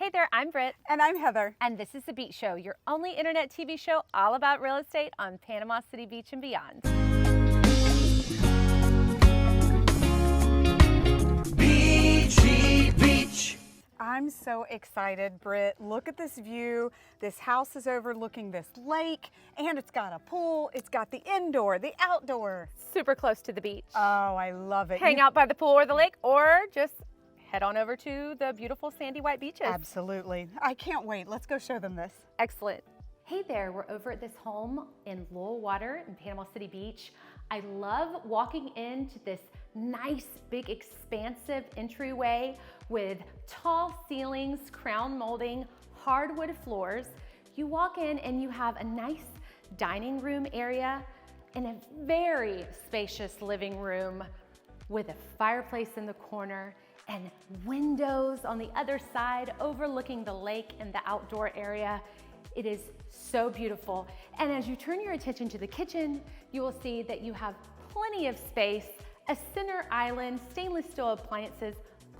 Hey there, I'm Britt. And I'm Heather. And this is The Beach Show, your only internet TV show all about real estate on Panama City Beach and beyond. Beachy Beach. I'm so excited, Britt. Look at this view. This house is overlooking this lake, and it's got a pool. It's got the indoor, the outdoor. Super close to the beach. Oh, I love it. Hang out by the pool or the lake, or just head on over to the beautiful sandy white beaches. Absolutely. I can't wait. Let's go show them this. Excellent. Hey there, we're over at this home in Lowell Water in Panama City Beach. I love walking into this nice, big, expansive entryway with tall ceilings, crown molding, hardwood floors. You walk in and you have a nice dining room area and a very spacious living room with a fireplace in the corner and windows on the other side overlooking the lake and the outdoor area. It is so beautiful. And as you turn your attention to the kitchen, you will see that you have plenty of space, a center island, stainless steel appliances,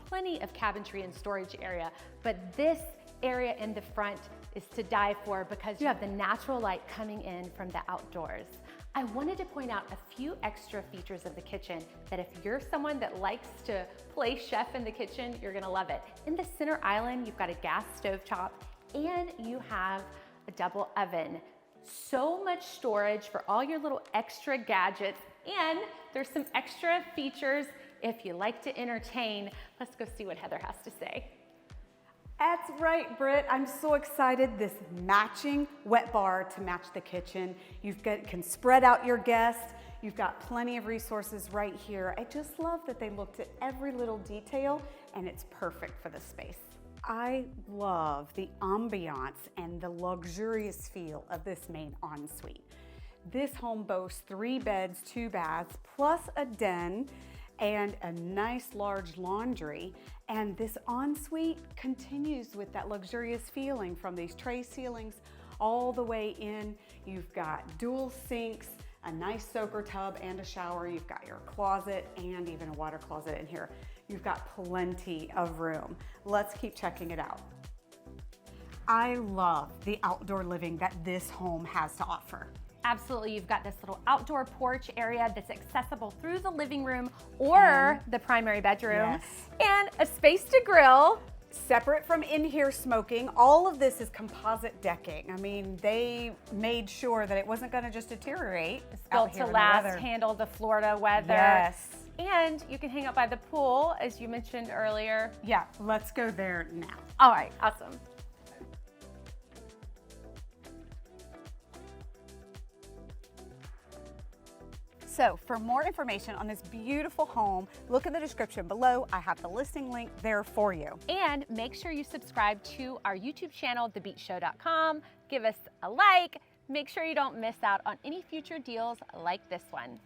plenty of cabinetry and storage area. But this area in the front is to die for because you have the natural light coming in from the outdoors. I wanted to point out a few extra features of the kitchen that if you're someone that likes to play chef in the kitchen, you're gonna love it. In the center island, you've got a gas stovetop and you have a double oven. So much storage for all your little extra gadgets, and there's some extra features if you like to entertain. Let's go see what Heather has to say. That's right, Britt. I'm so excited. This matching wet bar to match the kitchen. Can spread out your guests. You've got plenty of resources right here. I just love that they looked at every little detail and it's perfect for the space. I love the ambiance and the luxurious feel of this main ensuite. This home boasts 3 beds, 2 baths, plus a den and a nice large laundry. And this ensuite continues with that luxurious feeling from these tray ceilings all the way in. You've got dual sinks, a nice soaker tub and a shower. You've got your closet and even a water closet in here. You've got plenty of room. Let's keep checking it out. I love the outdoor living that this home has to offer. Absolutely, you've got this little outdoor porch area that's accessible through the living room or the primary bedroom. Yes. And a space to grill. Separate from in here smoking, all of this is composite decking. I mean, they made sure that it wasn't gonna just deteriorate. It's out built here to in the last, weather. handle the Florida weather. Yes. And you can hang out by the pool, as you mentioned earlier. Yeah, let's go there now. All right, awesome. So for more information on this beautiful home, look in the description below. I have the listing link there for you. And make sure you subscribe to our YouTube channel, thebeachshow.com. Give us a like. Make sure you don't miss out on any future deals like this one.